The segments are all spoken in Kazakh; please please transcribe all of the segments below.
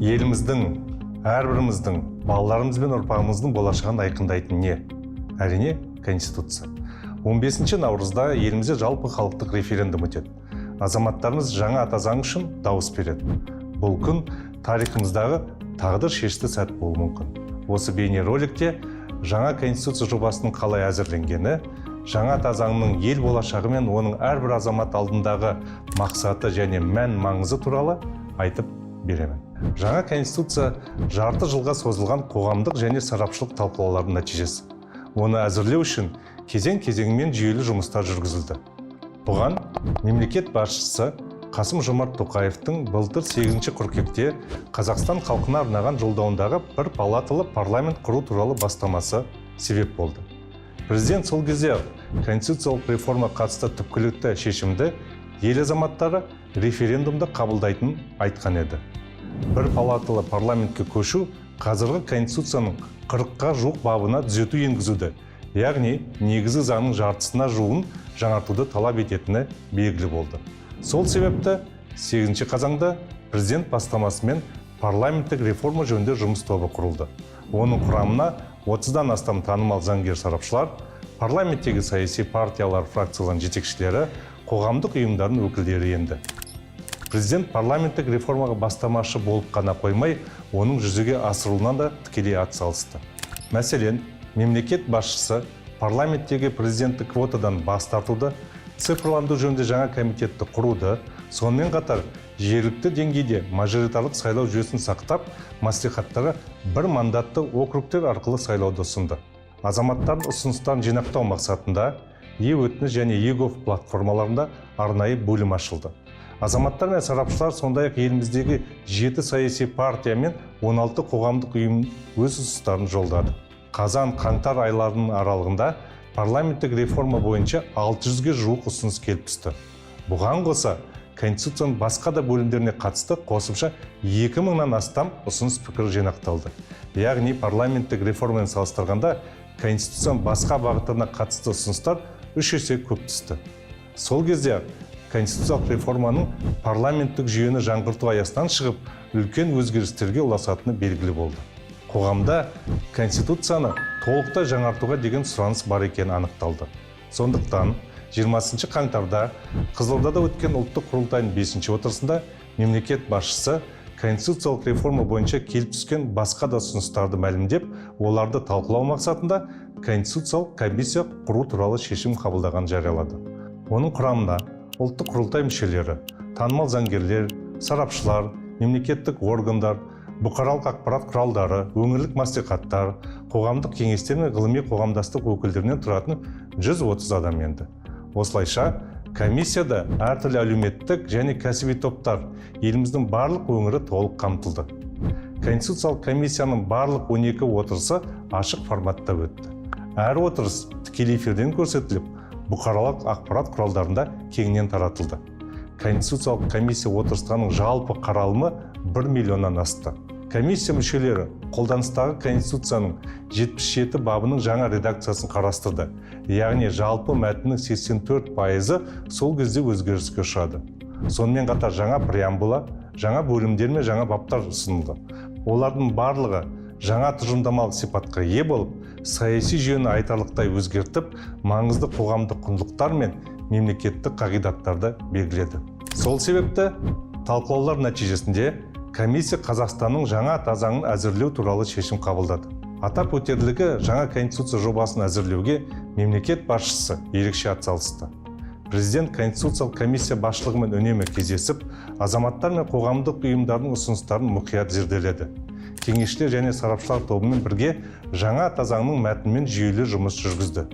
еліміздің, әрбіріміздің, балаларымыз бен ұрпағымыздың болашағын айқындайтын не? Әрине, Конституция. 15 наурызда елімізде жалпы халықтық референдум өтеді. Азаматтарымыз жаңа ата заң үшін дауыс береді. Бұл күн тарихымыздағы тағдыр шешті сәт болуы мүмкін. Осы бейнероликте жаңа Конституция жобасының қалай әзірленгені, жаңа ата заңның ел болашағы мен оның әрбір азамат алдындағы мақсаты және мән маңызы туралы айтып беремін. Жаңа Конституция жарты жылға созылған қоғамдық және сарапшылық талқылаулардың нәтижесі. Оны әзірлеу үшін кезең-кезеңмен жүйелі жұмыстар жүргізілді. Бұған мемлекет басшысы Қасым-Жомарт Тоқаевтың былтыр 8 қыркүйекте Қазақстан халқына арнаған жолдауындағы бір палаталы парламент құру туралы бастамасы себеп болды. Президент сол кезде конституциялық реформа қатысты түпкілікті шешімді ел азаматтары референдумда қабылдайтынын айтқан еді. Бір палаталы парламентке көшу қазіргі конституцияның 40-қа жуық бабына түзету енгізуді, яғни негізгі заңның жартысына жуығын жаңартуды талап ететіні белгілі болды. Сол себепті 8 қазанда президент бастамасымен парламенттік реформа жөнінде жұмыс тобы құрылды. Оның құрамына 30-дан астам танымал заңгер сарапшылар, парламенттегі саяси партиялар фракцияларының жетекшілері, қоғамдық ұйымдардың өкілдері енді. Президент парламенттік реформаға бастамашы болып қана қоймай, оның жүзеге асырылуына да тікелей атсалысты. Мәселен, мемлекет басшысы парламенттегі президенттік квотадан бас тартуды, цифрландыру жөнінде жаңа комитетті құруды, сонымен қатар жергілікті деңгейде мажоритарлық сайлау жүйесін сақтап, мәслихаттарға бір мандатты округтер арқылы сайлауды ұсынды. Азаматтардың ұсыныстарын жинақтау мақсатында е-өтініш және e-gov платформаларында арнайы бөлім ашылды. Азаматтар мен сарапшылар сондай-ақ еліміздегі 7 саяси партия мен 16 қоғамдық ұйым өз ұсыныстарын жолдады. Қазан-қаңтар айларының аралығында парламенттік реформа бойынша 600-ге жуық ұсыныс келіп түсті. Бұған қоса, Конституцияның басқа да бөлімдеріне қатысты қосымша 2000-нан астам ұсыныс пікір жинақталды. Яғни парламенттік реформамен салыстырғанда Конституцияның басқа бағыттарына қатысты ұсыныстар 3 есе көп түсті. Сол кезде конституциялық реформаның парламенттік жүйені жаңғырту аясынан шығып, үлкен өзгерістерге ұласатыны белгілі болды. Қоғамда Конституцияны толықтай жаңартуға деген сұраныс бар екені анықталды. Сондықтан 20 қаңтарда Қызылордада өткен ұлттық құрылтайының 5 отырысында мемлекет басшысы конституциялық реформа бойынша келіп түскен басқа да ұсыныстарды мәлімдеп, оларды талқылау мақсатында конституциялық комиссия құру туралы шешім қабылдаған жариялады. Оның құрамына ұлттық құрылтай мүшелері, танымал заңгерлер, сарапшылар, мемлекеттік органдар, бұқаралық ақпарат құралдары, өңірлік мәслихаттар, қоғамдық кеңестер мен ғылыми қоғамдастық өкілдерінен тұратын 130 адам енді. Осылайша, комиссияда әртүрлі әлеуметтік және кәсіби топтар, еліміздің барлық өңірі толық қамтылды. Конституциялық комиссияның барлық 12 отырысы ашық форматта өтті. Әр отырыс тікелей эфирден көрсетіліп, бұқаралық ақпарат құралдарында кеңінен таратылды. Конституциялық комиссия отырыстарының жалпы қаралымы 1 миллионнан асты. Комиссия мүшелері қолданыстағы Конституцияның 77 бабының жаңа редакциясын қарастырды. Яғни жалпы мәтіннің 84% сол кезде өзгеріске ұшырады. Сонымен қатар жаңа преамбула, жаңа бөлімдер мен жаңа баптар ұсынылды. Олардың барлығы жаңа тұжырымдамалық сипатқа ие болып, саяси жүйені айтарлықтай өзгертіп, маңызды қоғамдық құндылықтар мен мемлекеттік қағидаттарды белгіледі. Сол себепті талқылаулар нәтижесінде комиссия Қазақстанның жаңа ата заңын әзірлеу туралы шешім қабылдады. Атап өтерлігі, жаңа конституция жобасын әзірлеуге мемлекет басшысы ерекше атсалысты. Президент конституциялық комиссия басшылығымен үнемі кездесіп, азаматтар мен қоғамдық ұйымдардың ұсыныстарын мұқият зерделеді. Кеңесшілер және сарапшылар тобымен бірге жаңа ата заңның мәтінімен жүйелі жұмыс жүргізді.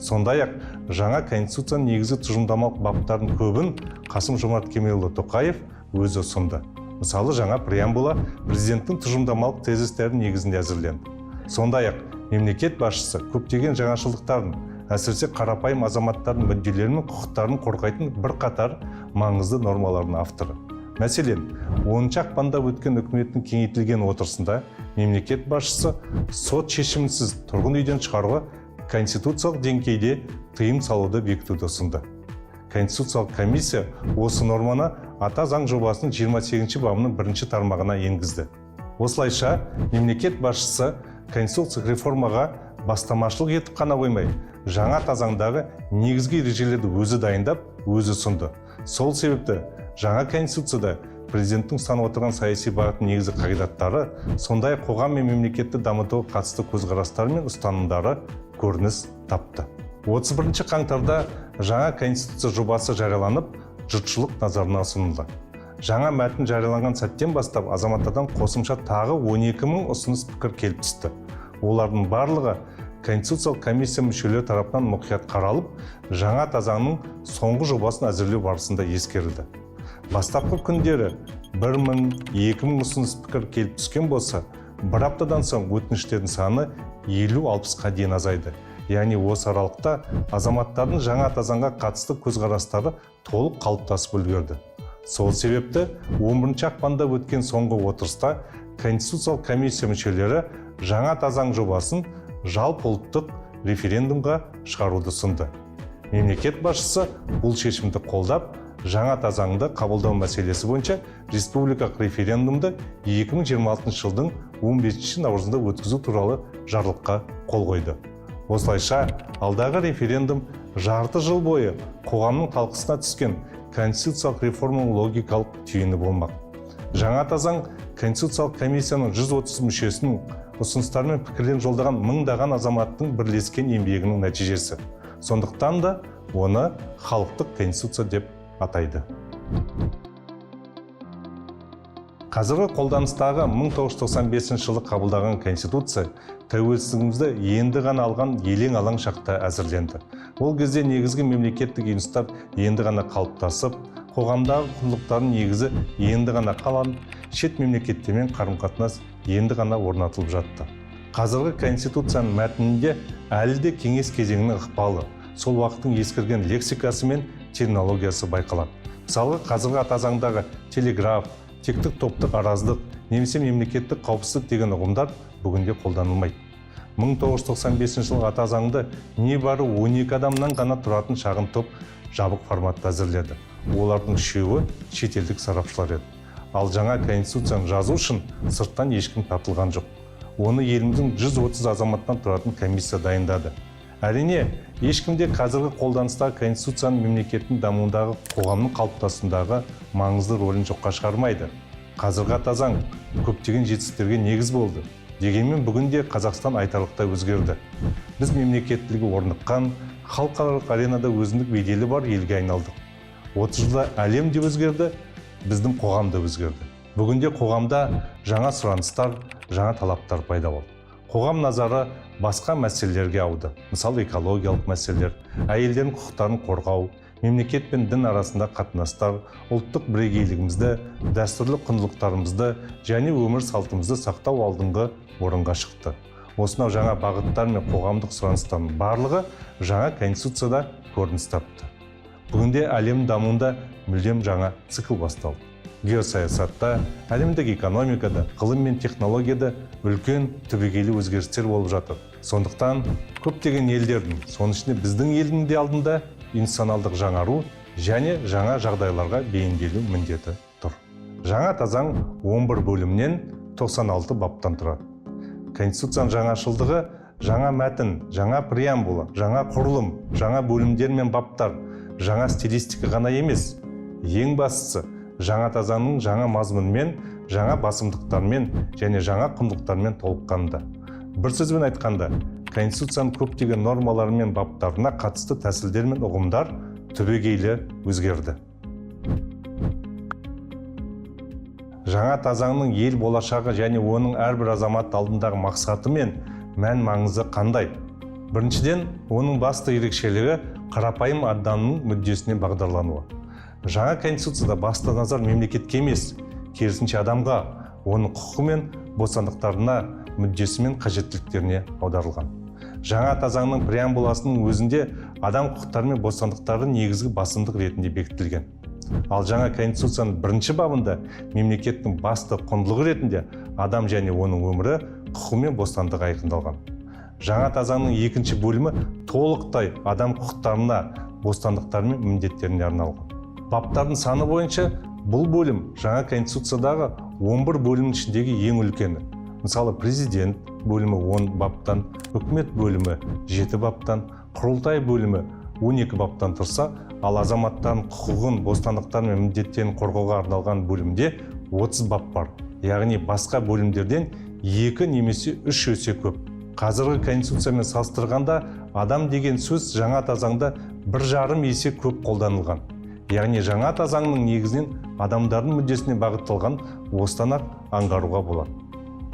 Сондай-ақ жаңа конституцияның негізгі тұжырымдамалық баптардың көбін Қасым-Жомарт Кемелұлы Тоқаев өзі ұсынды. Мысалы, жаңа преамбула президенттің тұжырымдамалық тезистерінің негізінде әзірленді. Сондай-ақ мемлекет басшысы көптеген жаңашылдықтарын, әсіресе қарапайым азаматтардың мүдделері мен құқықтарын қорғайтын бірқатар маңызды нормалардың авторы. Мәселен, 10 ақпанда өткен үкіметтің кеңейтілген отырысында мемлекет басшысы сот шешімінсіз тұрғын үйден шығаруға конституциялық деңгейде тыйым салуды бекітуді ұсынды. Конституциялық комиссия осы норманы ата заң жобасының 28 бабының 1 тармағына енгізді. Осылайша мемлекет басшысы конституциялық реформаға бастамашылық етіп қана қоймай, жаңа тазаңдағы негізгі ережелерді өзі дайындап, өзі ұсынды. Сол себепті жаңа конституцияда президенттің ұстанып отырған саяси бағыттың негізгі қағидаттары, сондай қоғам мен мемлекетті дамытуға қатысты көзқарастары мен ұстанымдары көрініс тапты. 31 қаңтарда жаңа конституция жобасы жарияланып, жұртшылық назарына ұсынылды. Жаңа мәтін жарияланған сәттен бастап азаматтардан қосымша тағы 12 мың ұсыныс пікір келіп түсті. Олардың барлығы Конституциялық комиссия мүшелері тарапынан мұқият қаралып, жаңа тазаңның соңғы жобасын әзірлеу барысында ескерілді. Бастапқы күндері 1000-2000 ұсыныс пікір келіп түскен болса, бір аптадан соң өтініштердің саны 50-60-қа дейін азайды. Яғни осы аралықта азаматтардың жаңа тазаңға қатысты көзқарастары толық қалыптасып үлгерді. Сол себепті 11 ақпанда өткен соңғы отырыста Конституциялық комиссия мүшелері жаңа тазаң жобасын жалпы ұлттық референдумға шығаруды ұсынды. Мемлекет басшысы бұл шешімді қолдап, жаңа тазаңды қабылдау мәселесі бойынша республикалық референдумды 2026 жылдың 15 наурызында өткізу туралы жарлыққа қол қойды. Осылайша, алдағы референдум жарты жыл бойы қоғамның талқысына түскен конституциялық реформаның логикалық түйіні болмақ. Жаңа тазаң Конституциялық комиссияның 130 мүшесінің ұсыныстары мен пікірлерін жолдаған мыңдаған азаматтың бірлескен еңбегінің нәтижесі. Сондықтан да оны халықтық конституция деп атайды. Қазіргі қолданыстағы 1995 жылы қабылдаған конституция тәуелсіздігімізді енді ғана алған елең алаң шақта әзірленді. Ол кезде негізгі мемлекеттік институттар енді ғана қалыптасып, қоғамдағы құндылықтардың негізі енді ғана қаланып, шет мемлекеттермен қарым-қатынас енді ғана орнатылып жатты. Қазіргі конституцияның мәтінінде әлі де кеңес кезеңінің ықпалы, сол уақыттың ескірген лексикасы мен терминологиясы байқалады. Мысалы, қазіргі атазаңдағы телеграф, тектік топтық араздық, немесе мемлекеттік қауіпсіздік деген ұғымдар бүгінде қолданылмайды. 1995 жылғы атазаңды небары 12 адамнан ғана тұратын шағын топ жабық форматта әзірледі. Олардың үшеуі шетелдік сарапшылар еді. Ал жаңа конституцияны жазу үшін сырттан ешкім тартылған жоқ. Оны еліміздің 130 азаматтан тұратын комиссия дайындады. Әрине, ешкімде қазіргі қолданыстағы конституцияның мемлекеттің дамуындағы қоғамның қалыптасуындағы маңызды рөлін жоққа шығармайды. Қазіргі атазаң көптеген жетістіктерге негіз болды. Дегенмен бүгінде Қазақстан айтарлықтай өзгерді. Біз мемлекеттілігі орныққан, халықаралық аренада өзіндік беделі бар елге айналдық. 30 жылда әлем де өзгерді, біздің қоғам да өзгерді. Бүгінде қоғамда жаңа сұраныстар, жаңа талаптар пайда болды. Қоғам назары басқа мәселелерге ауды. Мысалы, экологиялық мәселелер, әйелдердің құқықтарын қорғау, мемлекет пен дін арасында қатынастар, ұлттық бірегейлігімізді, дәстүрлі құндылықтарымызды және өмір салтымызды сақтау алдыңғы орынға шықты. Осынау жаңа бағыттар мен қоғамдық сұраныстардың барлығы жаңа конституцияда көрініс тапты. Бүгінде әлем дамуында мүлдем жаңа цикл басталды. Геосаясатта, әлемдік экономикада, ғылым мен технологияда үлкен түбегейлі өзгерістер болып жатыр. Сондықтан көптеген елдердің, соның ішінде біздің елдің де алдында институционалдық жаңару және жаңа жағдайларға бейімделу міндеті тұр. Жаңа тазаң 11 бөлімнен 96 баптан тұрады. Конституцияның жаңашылдығы жаңа мәтін, жаңа преамбула, жаңа құрылым, жаңа бөлімдер мен баптар, жаңа стилистика ғана емес. Ең бастысы, жаңа тазаңның жаңа мазмұнымен, жаңа басымдықтармен және жаңа құндылықтармен толыққанды. Бір сөзбен айтқанда, Конституцияның көптеген нормалары мен баптарына қатысты тәсілдер мен ұғымдар түбегейлі өзгерді. Жаңа тазаңның ел болашағы және оның әрбір азамат алдындағы мақсаты мен мән маңызы қандай? Біріншіден, оның басты ерекшелігі қарапайым адамның мүддесіне бағдарлануы. Жаңа конституцияда басты назар мемлекетке емес, керісінше адамға, оның құқы мен бостандықтарына, мүддесі мен қажеттіліктеріне аударылған. Жаңа тазаңның преамбуласының өзінде адам құқықтары мен бостандықтары негізгі басымдық ретінде бекітілген. Ал жаңа конституцияның бірінші бабында мемлекеттің басты құндылығы ретінде адам және оның өмірі, құқы мен бостандығы айқындалған. Жаңа тазаңның екінші бөлімі толықтай адам құқықтарына, бостандықтары мен міндеттеріне арналған. Баптардың саны бойынша Бұл бөлім жаңа конституциядағы 11 бөлімнің ішіндегі ең үлкені. Мысалы, президент бөлімі 10 баптан, үкімет бөлімі 7 баптан, құрылтай бөлімі 12 баптан тұрса, ал азаматтардың құқығын, бостандықтары мен міндеттерін қорғауға арналған бөлімде 30 бап бар. Яғни басқа бөлімдерден 2 немесе 3 есе көп. Қазіргі конституциямен салыстырғанда адам деген сөз жаңа ата заңда 1,5 есе көп қолданылған. Яғни жаңа ата заңның негізінен адамдардың мүддесіне бағытталған осыдан аңғаруға болады.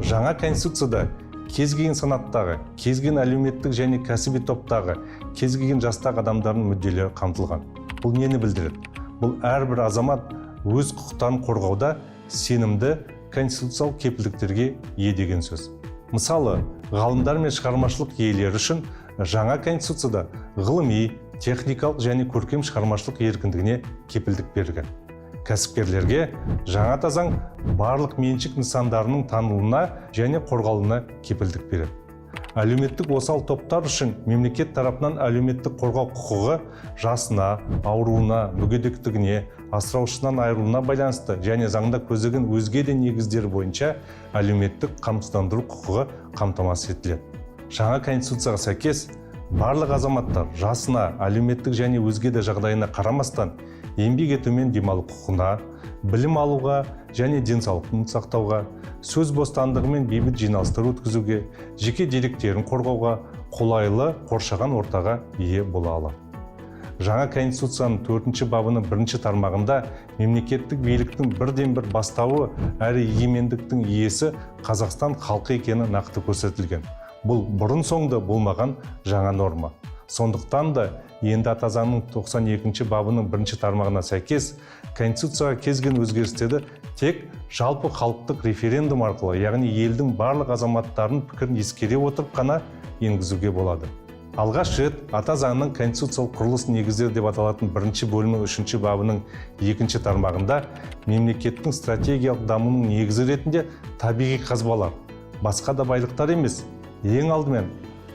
Жаңа конституцияда кез келген санаттағы, кез келген әлеуметтік және кәсіби топтағы, кез келген жастағы адамдардың мүдделері қамтылған. Бұл нені білдіреді? Бұл әрбір азамат өз құқықтарын қорғауда сенімді конституциялық кепілдіктерге ие деген сөз. Мысалы, ғалымдар мен шығармашылық иелері үшін жаңа конституцияда ғылыми, техникалық және көркем шығармашылық еркіндігіне кепілдік берілген. Кәсіпкерлерге жаңа ата заң барлық меншік нысандарының танылуына және қорғалуына кепілдік береді. Әлеуметтік осал топтар үшін мемлекет тарапынан әлеуметтік қорғау құқығы жасына, ауруына, мүгедектігіне, асыраушысынан айырылуына байланысты және заңда көзделген өзге де негіздер бойынша әлеуметтік қамсыздандыру құқығы қамтамасыз етіледі. Жаңа конституцияға сәйкес барлық азаматтар жасына, әлеуметтік және өзге де жағдайына қарамастан еңбек етумен демалу құқығына, білім алуға және денсаулығын сақтауға, сөз бостандығы мен бейбіт жиналыстар өткізуге, жеке деректерін қорғауға, қолайлы қоршаған ортаға ие бола алады. Жаңа конституцияның 4 бабының 1 тармағында мемлекеттік биліктің бірден-бір бастауы әрі егемендіктің иесі Қазақстан халқы екені нақты көрсетілген. Бұл бұрын соңды болмаған жаңа норма. Сондықтан да енді ата заңның 92 бабының 1 тармағына сәйкес конституцияға кез келген өзгерістерді тек жалпы халықтық референдум арқылы, яғни елдің барлық азаматтарының пікірін ескере отырып қана енгізуге болады. Алғаш рет ата заңның конституциялық құрылыс негіздері деп аталатын 1 бөлімнің 3 бабының 2 тармағында мемлекеттің стратегиялық дамуының негізі ретінде табиғи қазбалар, басқа да байлықтар емес, ең алдымен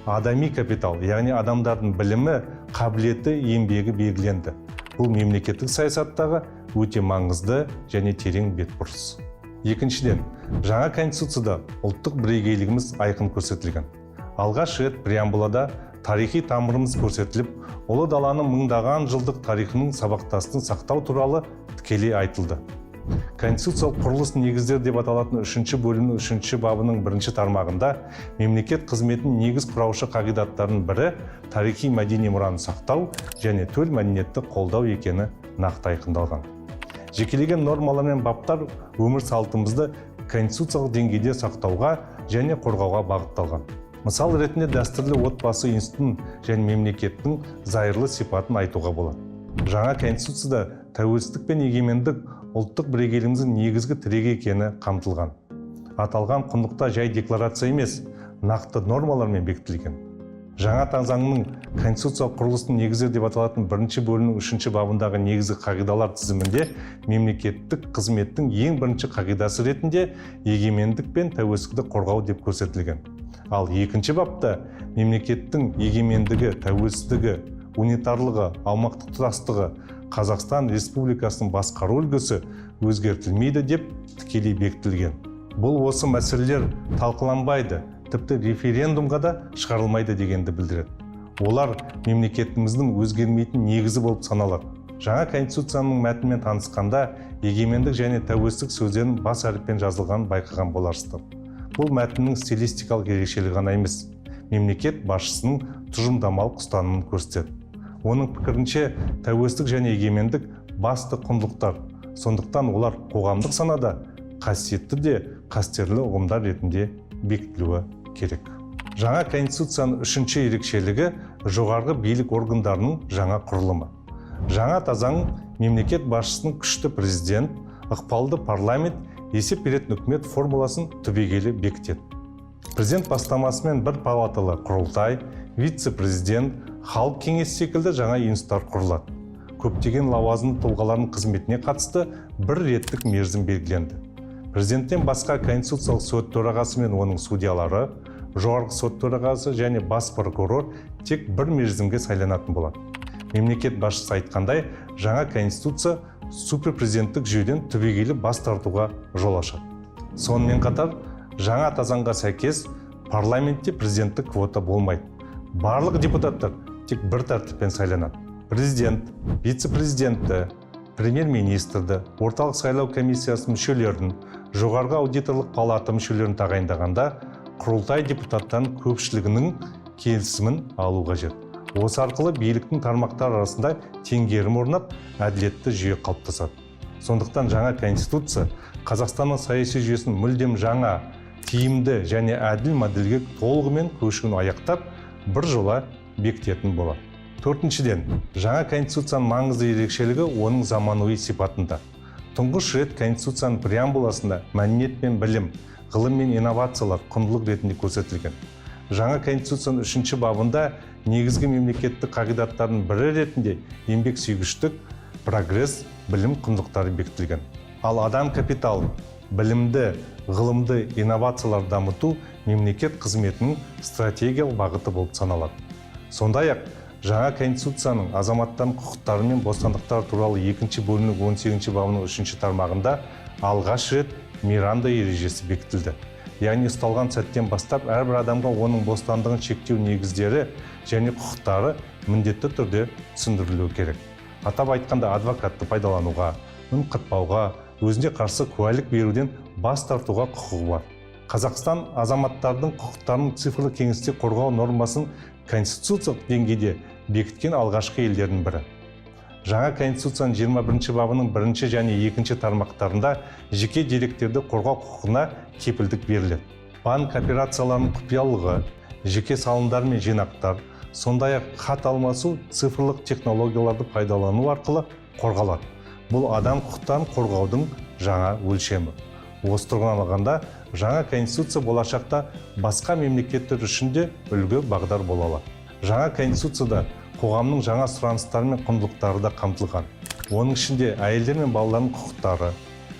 адами капитал, яғни адамдардың білімі, қабілеті, еңбегі белгіленді. Бұл мемлекеттік саясаттағы өте маңызды және терең бетбұрыс. Екіншіден, жаңа конституцияда ұлттық бірегейлігіміз айқын көрсетілген. Алғаш рет преамбулада тарихи тамырымыз көрсетіліп, ұлы даланың мыңдаған жылдық тарихының сабақтастығын сақтау туралы тікелей айтылды. Конституциялық құрылыс негіздері деп аталатын 3 бөлімнің 3 бабының 1 тармағында мемлекет қызметінің негіз құраушы қағидаттарының бірі тарихи мәдени мұраны сақтау және төл мәдениетті қолдау екені нақты айқындалған. Жекелеген нормалар мен баптар өмір салтымызды конституциялық деңгейде сақтауға және қорғауға бағытталған. Мысал ретінде дәстүрлі отбасы институтын және мемлекеттің зайырлы сипатын айтуға болады. Жаңа конституцияда тәуелсіздік пен егемендік ұлттық бірегейлігіміздің негізгі тірегі екені қамтылған. Аталған құндылықта жай декларация емес, нақты нормалармен бекітілген. Жаңа ата заңның конституциялық құрылыстың негіздері деп аталатын 1 бөлімнің 3 бабындағы негізгі қағидалар тізімінде мемлекеттік қызметтің ең бірінші қағидасы ретінде егемендік пен тәуелсіздікті қорғау деп көрсетілген. Ал 2 бапта мемлекеттің егемендігі, тәуелсіздігі, унитарлығы, аумақтық тұтастығы, Қазақстан Республикасының басқару үлгісі өзгертілмейді деп тікелей бекітілген. Бұл осы мәселелер талқыланбайды, тіпті референдумға да шығарылмайды дегенді білдіреді. Олар мемлекетіміздің өзгермейтін негізі болып саналады. Жаңа конституцияның мәтінімен танысқанда егемендік және тәуелсіздік сөздерін бас әріппен жазылған байқаған боларсыздар. Бұл мәтіннің стилистикалық ерекшелігі ғана емес, мемлекет басшысының тұжырымдамалық ұстанымын көрсетеді. Оның пікірінше тәуелсіздік және егемендік басты құндылықтар, сондықтан олар қоғамдық санада қасиетті де қастерлі ұғымдар ретінде бекітілуі керек. Жаңа конституцияның 3 ерекшелігі жоғарғы билік органдарының жаңа құрылымы. Жаңа ата заң мемлекет басшысының күшті президент, ықпалды парламент, есеп беретін үкімет формуласын түбегейлі бекітеді. Президент бастамасымен бір палаталы құрылтай, вице-президент, халық кеңесі секілді жаңа институттар құрылады. Көптеген лауазымды тұлғалардың қызметіне қатысты бір реттік мерзім белгіленді. Президенттен басқа Конституциялық сот төрағасы мен оның судьялары, жоғарғы сот төрағасы және бас прокурор тек бір мерзімге сайланатын болады. Мемлекет басшысы айтқандай, жаңа Конституция суперпрезиденттік жүйеден түбегейлі бас тартуға жол ашады. Сонымен қатар, жаңа заңға сәйкес парламентте президенттік квота болмайды. Барлық депутаттар тек бір тәртіппен сайланады. Президент, вице-президентті, премьер-министрді, орталық сайлау комиссиясының мүшелерін, жоғарғы аудиторлық палата мүшелерін тағайындағанда құрылтай депутаттан көпшілігінің келісімін алу қажет. Осы арқылы биліктің тармақтары арасында теңгерім орнап, әділетті жүйе қалыптасады. Сондықтан жаңа конституция Қазақстанның саяси жүйесін мүлдем жаңа, тиімді және әділ модельге толығымен көшуін аяқтап, бір жола бекітетін болады. Төртіншіден, жаңа конституцияның маңызды ерекшелігі оның заманауи сипатында. Тұңғыш рет конституцияның преамбуласында мәдениет пен білім, ғылым мен инновациялар құндылық ретінде көрсетілген. Жаңа конституцияның 3-ші бабында негізгі мемлекеттік қағидаттардың бірі ретінде еңбексүйгіштік, прогресс, білім құндылықтары бекітілген. Ал адам капиталы, білімді, ғылымды, инновациялар дамыту мемлекет қызметінің стратегиялық бағыты болып саналады. Сондай-ақ, жаңа конституцияның азаматтардың құқықтары мен бостандықтары туралы 2-ші бөлімнің 18-ші бабының 3-ші тармағында алғаш рет Миранда ережесі бекітілді. Яғни ұсталған сәттен бастап әрбір адамға оның бостандығын шектеу негіздері және құқықтары міндетті түрде түсіндірілуі керек. Атап айтқанда, адвокатты пайдалануға, үн қатпауға, өзіне қарсы куәлік беруден бас тартуға құқығы бар. Қазақстан азаматтардың құқықтарын цифрлы кеңістікте қорғау нормасын конституциялық деңгейде бекіткен алғашқы елдердің бірі. Жаңа конституцияның 21-ші бабының 1-ші және 2-ші тармақтарында жеке деректерді қорғау құқығына кепілдік беріледі. Банк операцияларының құпиялылығы, жеке салымдар мен жинақтар, сондай-ақ хат алмасу цифрлық технологияларды пайдалану арқылы қорғалады. Бұл адам құқықтарын қорғаудың жаңа өлшемі. Осы тұрғыдан алғанда, жаңа конституция болашақта басқа мемлекеттер үшін де үлгі бағдар бола алады. Жаңа конституцияда қоғамның жаңа сұраныстары мен құндылықтары да қамтылған. Оның ішінде әйелдер мен балалардың құқықтары,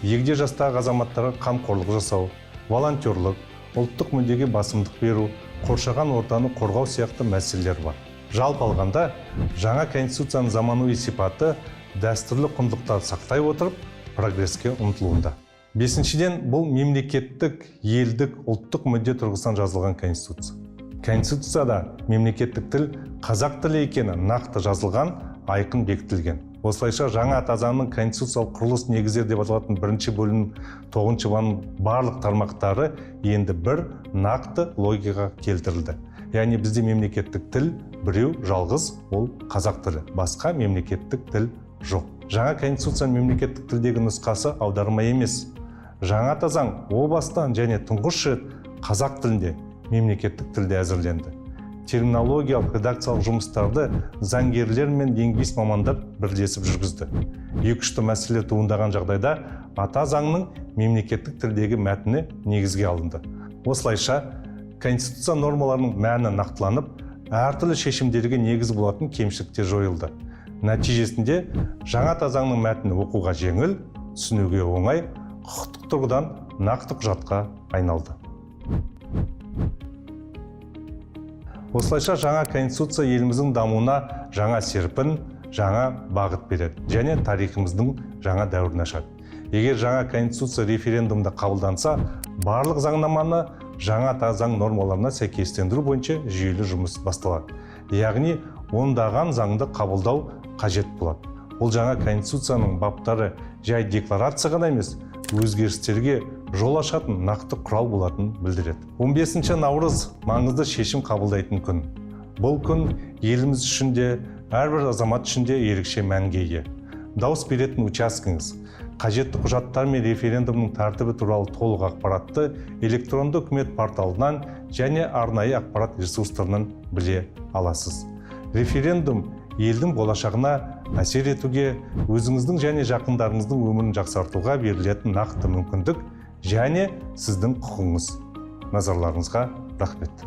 егде жастағы азаматтарға қамқорлық жасау, волонтерлік, ұлттық мүддеге басымдық беру, қоршаған ортаны қорғау сияқты мәселелер бар. Жалпы алғанда, жаңа конституцияның заманауи сипаты дәстүрлі құндылықтарды сақтай отырып, прогреске ұмтылуында. Бесіншіден, бұл мемлекеттік, елдік, ұлттық мүдде тұрғысынан жазылған конституция. Конституцияда мемлекеттік тіл қазақ тілі екені нақты жазылған, айқын бекітілген. Осылайша жаңа заңның конституциялық құрылыс негіздері деп аталатын 1-ші бөлімнің 9-ші бабының барлық тармақтары енді бір нақты логикаға келтірілді. Яғни бізде мемлекеттік тіл біреу жалғыз, ол қазақ тілі. Басқа мемлекеттік тіл жоқ. Жаңа конституцияның мемлекеттік тілдегі нұсқасы аударма емес. Жаңа заң о бастан және тұңғыш рет қазақ тілінде мемлекеттік тілде әзірленді. Терминологиялық редакциялық жұмыстарды заңгерлер мен лингвист мамандар бірлесіп жүргізді. Екіұшты мәселе туындаған жағдайда ата заңның мемлекеттік тілдегі мәтіні негізге алынды. Осылайша конституция нормаларының мәні нақтыланып, әртүрлі шешімдерге негіз болатын кемшіліктер жойылды. Нәтижесінде жаңа заңның мәтіні оқуға жеңіл, түсінуге оңай, құқықтық тұрғыдан нақты құжатқа айналды. Осылайша жаңа конституция еліміздің дамуына жаңа серпін, жаңа бағыт береді және тарихымыздың жаңа дәуірін ашады. Егер жаңа конституция референдумда қабылданса, барлық заңнаманы жаңа заң нормаларына сәйкестендіру бойынша жүйелі жұмыс басталады. Яғни, ондаған заңды қабылдау қажет болады. Бұл жаңа конституцияның баптары жай декларация ғана емес, өзгерістерге жол ашатын нақты құрал болатынын білдіреді. 15 наурыз маңызды шешім қабылдайтын күн. Бұл күн еліміз үшін де, әрбір азамат үшін де ерекше мәнге ие. Дауыс беретін учаскеңіз, қажетті құжаттар мен референдумның тәртібі туралы толық ақпаратты электронды үкімет порталынан және арнайы ақпарат ресурстарынан біле аласыз. Референдум елдің болашағына әсер етуге, өзіңіздің және жақындарыңыздың өмірін жақсартуға берілетін нақты мүмкіндік және сіздің құқыңыз. Назарларыңызға рахмет.